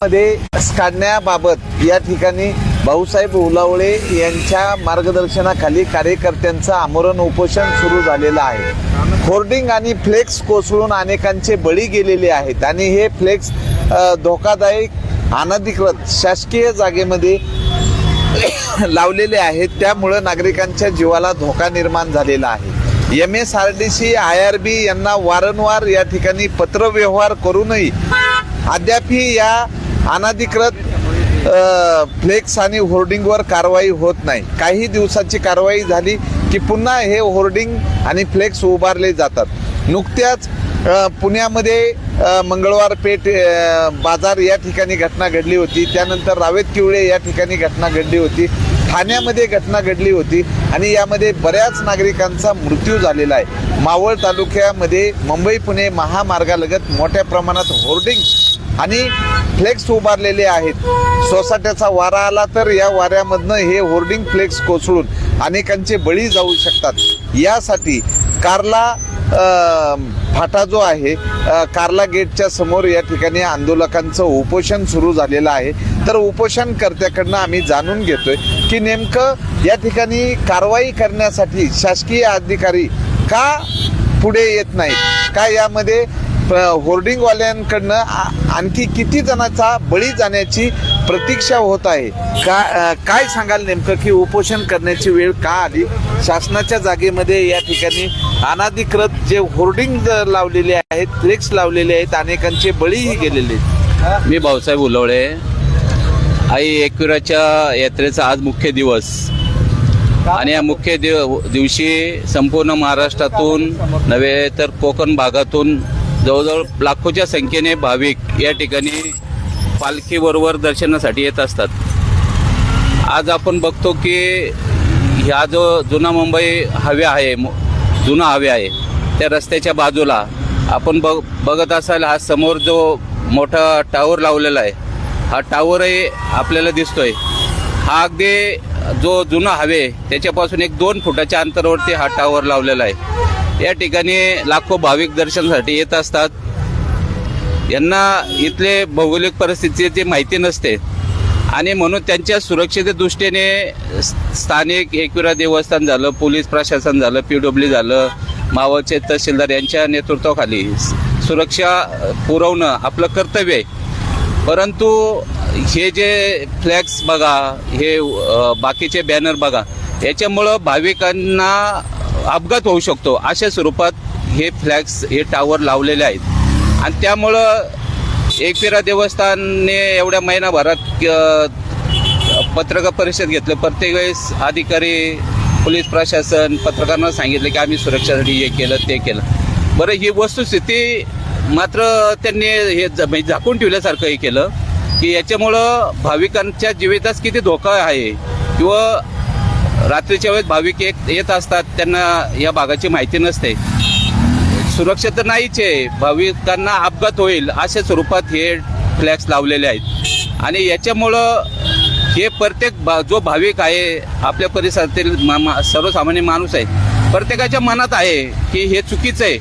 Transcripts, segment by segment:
मध्ये काढण्याबाबत या ठिकाणी भाऊसाहेब उलावळे यांच्या मार्गदर्शनाखाली कार्यकर्त्यांचं आमरण उपोषण सुरू झालेलं आहे। होर्डिंग आणि फ्लेक्स कोसळून अनेकांचे बळी गेलेले आहेत आणि हे फ्लेक्स धोकादायक अनधिकृत शासकीय जागेमध्ये लावलेले आहेत, त्यामुळे नागरिकांच्या जीवाला धोका निर्माण झालेला आहे। MSRDC IRB यांना वारंवार या ठिकाणी पत्रव्यवहार करूनही अद्यापही या अनधिकृत फ्लेक्स आणि होर्डिंगवर कारवाई होत नाही। काही दिवसाची कारवाई झाली की पुन्हा हे होर्डिंग आणि फ्लेक्स उभारले जातात। नुकत्याच पुण्यामध्ये मंगळवार पेठ बाजार या ठिकाणी घटना घडली होती, त्यानंतर रावेत किवळे या ठिकाणी घटना घडली होती, ठाण्यामध्ये घटना घडली होती आणि यामध्ये बऱ्याच नागरिकांचा मृत्यू झालेला आहे। मावळ तालुक्यामध्ये मुंबई पुणे महामार्गालगत मोठ्या प्रमाणात होर्डिंग आणि फ्लेक्स उभारलेले आहेत। सोसाट्याचा वारा आला तर या वाऱ्यामधनं हे होर्डिंग फ्लेक्स कोसळून अनेकांचे बळी जाऊ शकतात। यासाठी कार्ला फाटा जो आहे, कार्ला गेटच्या समोर या ठिकाणी आंदोलकांचं उपोषण सुरू झालेलं आहे। तर उपोषणकर्त्याकडनं आम्ही जाणून घेतोय की नेमकं या ठिकाणी कारवाई करण्यासाठी शासकीय अधिकारी का पुढे येत नाहीत, का यामध्ये होर्डिंगवाल्यांकडनं आणखी किती जणांचा बळी जाण्याची प्रतीक्षा होत आहे, काय सांगाल नेमकं की उपोषण करण्याची वेळ का आली? शासनाच्या जागेमध्ये या ठिकाणी अनधिकृत जे होर्डिंग लावलेले आहेत, फ्लेक्स लावलेले आहेत, अनेकांचे बळीही गेलेले आहेत। मी भाऊसाहेब उलावळे, आई एकविराच्या यात्रेचा आज मुख्य दिवस आणि या मुख्य दिवशी संपूर्ण महाराष्ट्रातून नव्हे तर कोकण भागातून जवळजवळ लाखोच्या संख्येने भाविक या ठिकाणी पालखीबरोबर दर्शनासाठी येत असतात। आज आपण बघतो की ह्या जो जुना मुंबई हायवे आहे, जुना हायवे आहे, त्या रस्त्याच्या बाजूला आपण बघत असाल हा समोर जो मोठा टावर लावलेला आहे, हा टावरही आपल्याला दिसतोय। हा अगदी जो जुना हायवे त्याच्यापासून 1-2 फुटाच्या अंतरावरती हा टावर लावलेला आहे। या ठिकाणी लाखो भाविक दर्शनासाठी येत असतात। यांना इथले भौगोलिक परिस्थितीची माहिती नसते आणि म्हणून त्यांच्या सुरक्षेच्या दृष्टीने स्थानिक एकविरा देवस्थान झालं, पोलीस प्रशासन झालं, PW झालं, मावळचे तहसीलदार यांच्या नेतृत्वाखाली सुरक्षा पुरवणं आपलं कर्तव्य आहे। परंतु हे जे फ्लॅग्स बघा, हे बाकीचे बॅनर बघा, याच्यामुळं भाविकांना अपघात होऊ शकतो अशा स्वरूपात हे फ्लॅग्स, हे टावर लावलेले आहेत आणि त्यामुळं एकविरा देवस्थानने एवढ्या महिनाभरात पत्रकार परिषद घेतलं। प्रत्येक वेळेस अधिकारी, पोलीस प्रशासन पत्रकारांना सांगितलं की आम्ही सुरक्षेसाठी हे केलं ते केलं। बरं, ही वस्तुस्थिती मात्र त्यांनी हे झाकून ठेवल्यासारखं हे केलं की याच्यामुळं भाविकांच्या जीवितास किती धोका आहे किंवा रात्रीच्या वेळेस भाविक येत असतात, त्यांना या भागाची माहिती नसते। सुरक्षा तर नाहीच आहे, भाविकांना अपघात होईल अशा स्वरूपात हे फ्लॅग्स लावलेले आहेत आणि याच्यामुळं हे प्रत्येक जो भाविक आहे, आपल्या परिसरातील सर्वसामान्य माणूस आहे, प्रत्येकाच्या मनात आहे की हे चुकीचं आहे।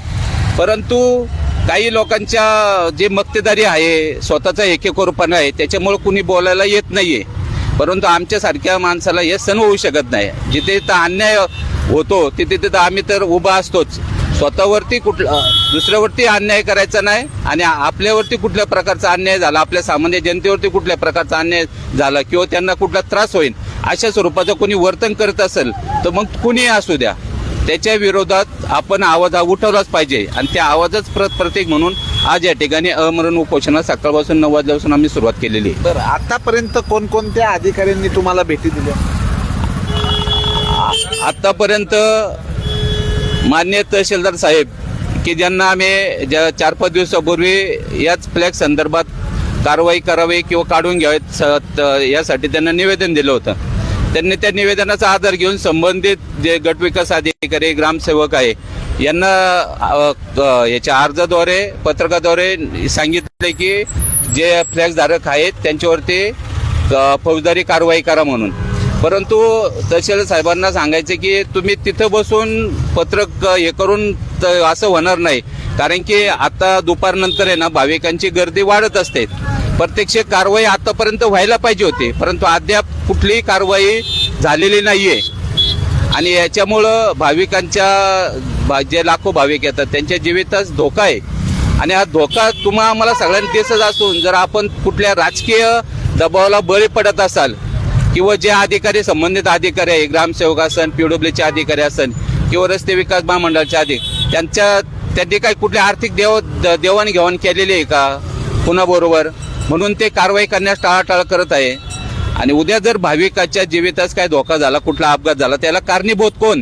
परंतु काही लोकांच्या जे मक्तेदारी आहे, स्वतःचा एकेकोरपणा आहे, त्याच्यामुळं कुणी बोलायला येत नाहीये। परंतु आमच्यासारख्या माणसाला हे सहन होऊ शकत नाही। जिथे तर अन्याय होतो तिथे तर आम्ही तर उभा असतोच। स्वतःवरती दुसऱ्यावरती अन्याय करायचा नाही आणि आपल्यावरती कुठल्या प्रकारचा अन्याय झाला, आपल्या सामान्य जनतेवरती कुठल्या प्रकारचा अन्याय झाला किंवा त्यांना कुठला त्रास होईल अशा स्वरूपाचं कोणी वर्तन करत असेल तर मग कुणीही असू द्या, त्याच्या विरोधात आपण आवाज उठवलाच पाहिजे आणि त्या आवाजच प्रतीक म्हणून आज या ठिकाणी आमरण उपोषणाला सकाळपासून 9 वाजल्यापासून आम्ही सुरुवात केलेली आहे। बरं, आतापर्यंत कोणकोणत्या अधिकाऱ्यांनी तुम्हाला भेटी दिल्या? आतापर्यंत माननीय तहसीलदार साहेब की ज्यांना आम्ही 4-5 दिवसापूर्वी याच फ्लॅग संदर्भात कारवाई करावी किंवा काढून घ्यावेत यासाठी त्यांना निवेदन दिलं होतं। त्यांनी त्या निवेदनाचा आधार घेऊन संबंधित जे गटविकास अधिकारी, ग्रामसेवक आहे यांना याच्या अर्जाद्वारे, पत्रकाद्वारे सांगितले की जे फ्लॅग्सधारक आहेत त्यांच्यावरती फौजदारी कारवाई करा म्हणून। परंतु तहसीलदार साहेबांना सांगायचे की तुम्ही तिथं बसून पत्रक हे करून असं होणार नाही, कारण की आता दुपारनंतर आहे ना भाविकांची गर्दी वाढत असते। प्रत्यक्ष कारवाई आतापर्यंत व्हायला पाहिजे होती, परंतु अद्याप कुठलीही कारवाई झालेली नाहीये. आणि याच्यामुळं भाविकांच्या जे लाखो भाविक येतात त्यांच्या जीवितास धोका आहे. आणि हा धोका तुम्हा आम्हाला सगळ्यांना दिसत असून जर आपण कुठल्या राजकीय दबावाला बळी पडत असाल किंवा जे अधिकारी संबंधित अधिकारी आहे, ग्रामसेवक असन, PWDचे अधिकारी असन किंवा रस्ते विकास महामंडळाचे त्यांनी काही कुठली आर्थिक देवाणघेवाण केलेली आहे का कुणाबरोबर, म्हणून ते कारवाई करण्यास टाळाटाळ करत आहे. आणि उद्या जर भाविकाच्या जीवितास काय धोका झाला, कुठला अपघात झाला, त्याला कारणीभूत कोण?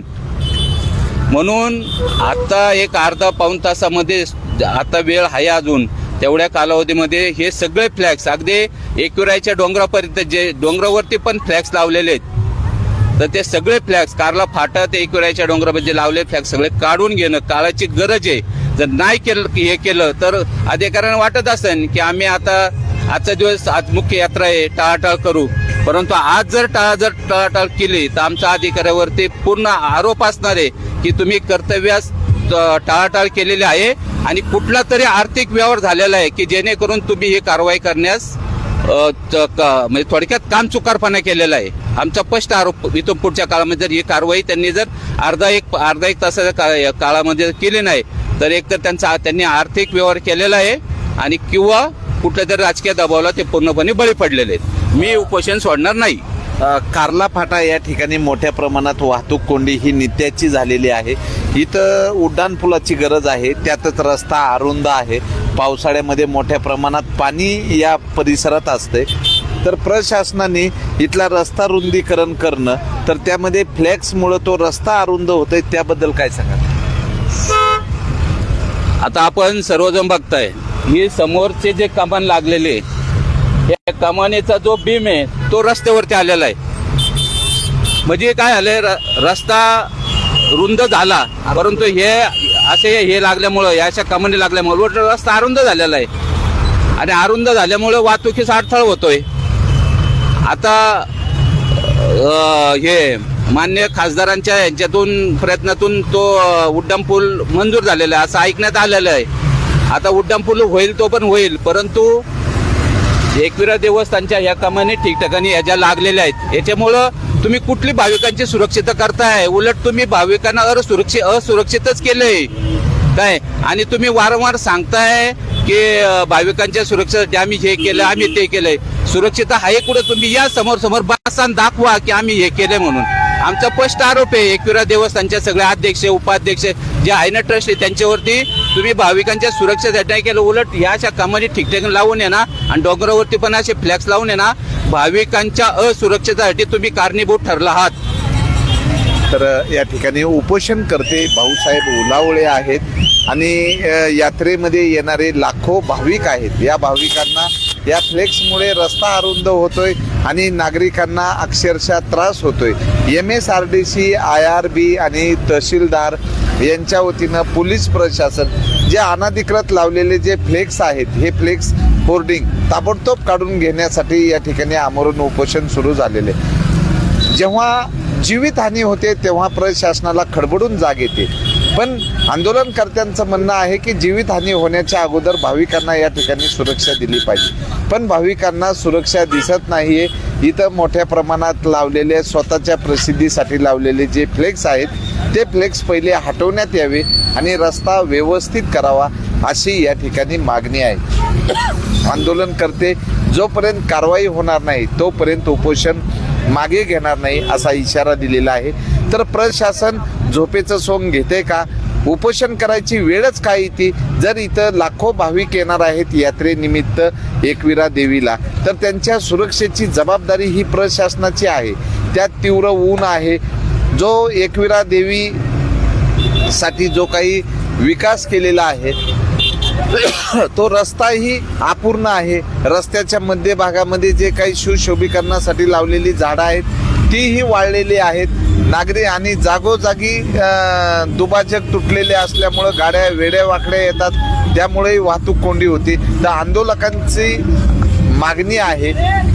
म्हणून आता एक अर्धा पाऊण तासामध्ये आता वेळ आहे अजून, तेवढ्या कालावधीमध्ये हे सगळे फ्लॅग्स अगदी एकविराच्या डोंगरापर्यंत जे डोंगरावरती पण फ्लॅग्स लावलेले आहेत, तर ते सगळे फ्लॅग्स कारला फाटा ते एकविराच्या डोंगरावर जे लावलेले फ्लॅग्स सगळे काढून घेणं काळाची गरज आहे. जर नाही हे केलं तर अधिकाऱ्यांना वाटत असेल की आम्ही आता आजचा दिवस आज मुख्य यात्रा आहे टाळाटाळ करू, परंतु आज जर टाळाटाळ केली तर आमच्या अधिकाऱ्यावरती पूर्ण आरोप असणार आहे की तुम्ही कर्तव्यास टाळाटाळ केलेली आहे आणि कुठला तरी आर्थिक व्यवहार झालेला आहे की जेणेकरून तुम्ही ही कारवाई करण्यास म्हणजे थोडक्यात काम चुकारपणा केलेला आहे. आमचा स्पष्ट आरोप इथून पुढच्या काळामध्ये जर ही कारवाई त्यांनी जर अर्धा एक तासाच्या काळामध्ये केली नाही तर एकतर त्यांनी आर्थिक व्यवहार केलेला आहे आणि किंवा कुठल्या तरी राजकीय दबावाला ते पूर्णपणे बळी पडलेले आहेत. मी उपोषण सोडणार नाही. कारला फाटा या ठिकाणी मोठ्या प्रमाणात वाहतूक कोंडी ही नित्याची झालेली आहे. इथं उड्डाणपुलाची गरज आहे, त्यातच रस्ता अरुंद आहे. पावसाळ्यामध्ये मोठ्या प्रमाणात पाणी या परिसरात असते, तर प्रशासनाने इथला रस्ता रुंदीकरण करणं, तर त्यामध्ये फ्लॅक्समुळं तो रस्ता अरुंद होतोय, त्याबद्दल काय सांगा? आता आपण सर्वजण बघताय ही समोरचे जे कमान लागलेले, या कमानीचा जो बीम आहे तो रस्त्यावरती आलेला आहे. म्हणजे काय झालंय, रस्ता रुंद झाला परंतु हे लागल्यामुळं, याच्या कमानी लागल्यामुळे रस्ता अरुंद झालेला आहे आणि अरुंद झाल्यामुळं वाहतुकीचा अडथळा होतोय. आता हे मान्य खासदारांच्या यांच्यातून प्रयत्नातून तो उड्डाणपूल मंजूर झालेला आहे असं ऐकण्यात आलेलं आहे. आता उड्डाणपूल होईल तो पण होईल, परंतु एकविरा देवस्थानच्या या कमानी ठिकठिकाणी या ज्या लागलेल्या आहेत याच्यामुळं तुम्ही कुठली भाविकांची सुरक्षितता करताय, उलट तुम्ही भाविकांना असुरक्षितच केलंय काय. आणि तुम्ही वारंवार सांगताय की भाविकांच्या सुरक्षेसाठी आम्ही हे केलं, आम्ही ते केलंय. सुरक्षितता आहे कुठं? तुम्ही या समोर बसा दाखवा की आम्ही हे केलंय म्हणून. आमचा स्पष्ट आरोप आहे एकविरा देवस्थानच्या सगळ्या अध्यक्ष उपाध्यक्ष जे आहे ना ट्रस्ट आहे त्यांच्यावरती तुम्ही भाविकांच्या सुरक्षेसाठी नाही केलं, उलट या अशा कामाची ठिकठिकाणी लावून आहे ना आणि डोंगरावरती पण असे फ्लॅक्स लावून आहे ना भाविकांच्या असुरक्षेसाठी तुम्ही कारणीभूत ठरला आहात. तर या ठिकाणी उपोषणकर्ते भाऊसाहेब उलावळे आहेत आणि यात्रेमध्ये येणारे लाखो भाविक आहेत. या भाविकांना या फ्लेक्समुळे रस्ता अरुंद होतोय आणि नागरिकांना अक्षरशः त्रास होतोय. MSRDC, IRB आणि तहसीलदार यांच्या वतीनं पोलीस प्रशासन जे अनधिकृत लावलेले जे फ्लेक्स आहेत हे फ्लेक्स होर्डिंग ताबडतोब काढून घेण्यासाठी या ठिकाणी आमरण उपोषण सुरू झालेले. जेव्हा जीवितहानी होते तेव्हा प्रशासनाला खडबडून जाग येते, पण आंदोलनकर्त्यांचं म्हणणं आहे की जीवितहानी होण्याच्या अगोदर भाविकांना या ठिकाणी सुरक्षा दिली पाहिजे. पण भाविकांना सुरक्षा दिसत नाहीये. इथं मोठ्या प्रमाणात लावलेले स्वतःच्या प्रसिद्धीसाठी लावलेले जे फ्लेक्स आहेत ते फ्लेक्स पहिले हटवण्यात यावे आणि रस्ता व्यवस्थित करावा अशी या ठिकाणी मागणी आहे. आंदोलनकर्ते जोपर्यंत कारवाई होणार नाही तोपर्यंत उपोषण मागे घेणार नाही असा इशारा दिलेला आहे. तर प्रशासन झोपेचं सोंग घेते का? उपोषण करायची वेळच काय येते? जर इथं लाखो भाविक येणार आहेत यात्रेनिमित्त एकविरा देवीला, तर त्यांच्या सुरक्षेची जबाबदारी ही प्रशासनाची आहे. त्यात तीव्र ऊन आहे. जो एकविरा देवी साठी जो काही विकास केलेला आहे तो रस्ताही अपूर्ण आहे. रस्त्याच्या मध्यभागामध्ये जे काही सुशोभीकरणासाठी लावलेली झाडं आहेत तीही वाळलेली आहेत. नागरिक आणि जागोजागी दुभाजक तुटलेले असल्यामुळं गाड्या वेड्यावाकड्या येतात, त्यामुळेही वाहतूक कोंडी होती. तर आंदोलकांची मागणी आहे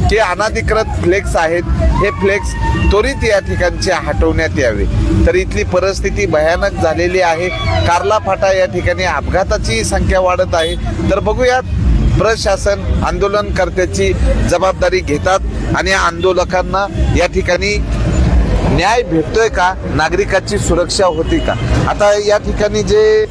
की अनधिकृत फ्लेक्स आहेत हे फ्लेक्स त्वरित या ठिकाणचे हटवण्यात यावे. तर इथली परिस्थिती भयानक झालेली आहे. कारला फाटा या ठिकाणी अपघाताची संख्या वाढत आहे. तर बघूयात प्रशासन आंदोलनकर्त्याची जबाबदारी घेतात आणि आंदोलकांना या ठिकाणी न्याय भेटतोय का, नागरिकाची सुरक्षा होती का? आता या ठिकाणी जे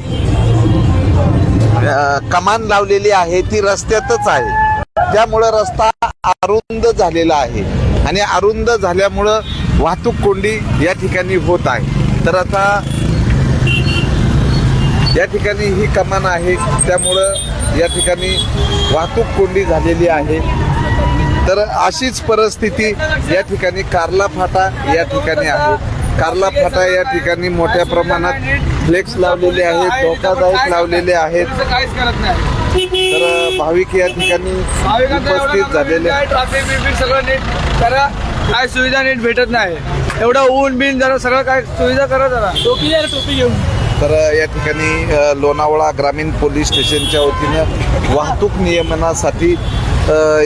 कमान लावलेली आहे ती रस्त्यातच आहे, त्यामुळं रस्ता अरुंद झालेला आहे आणि अरुंद झाल्यामुळं वाहतूक कोंडी या ठिकाणी होत आहे. तर आता या ठिकाणी ही कमान आहे, त्यामुळं या ठिकाणी वाहतूक कोंडी झालेली आहे. तर अशीच परिस्थिती या ठिकाणी कार्ला फाटा या ठिकाणी आहे. कार्ला फाटा या ठिकाणी मोठ्या प्रमाणात फ्लेक्स लावलेले आहेत, धोकादायक लावलेले आहेत. तर भाविक या ठिकाणी उपस्थित झालेले आहेत. ट्रॅफिक बिफिक सगळं नीट करा, काय सुविधा नीट भेटत नाही. एवढं ऊन बिन जरा सगळं काय सुविधा करा जरा. टोपी घेऊन. तर या ठिकाणी लोणावळा ग्रामीण पोलीस स्टेशनच्या वतीनं वाहतूक नियमनासाठी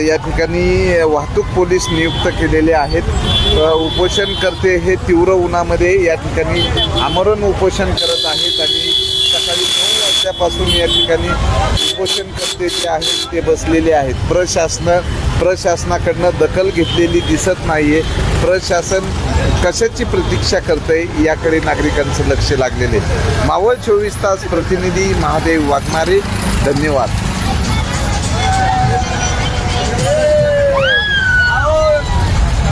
या ठिकाणी वाहतूक पोलीस नियुक्त केलेले आहेत. उपोषणकर्ते हे तीव्र उन्हामध्ये या ठिकाणी आमरण उपोषण करत आहेत आणि सकाळी 9 वाजल्यापासून या ठिकाणी उपोषणकर्ते जे आहेत ते बसलेले आहेत. प्रशासनाकडनं दखल घेतलेली दिसत नाहीये. प्रशासन कशाची प्रतीक्षा करतंय याकडे नागरिकांचं लक्ष लागलेले. मावळ 24 तास प्रतिनिधी महादेव वाघमारे, धन्यवाद.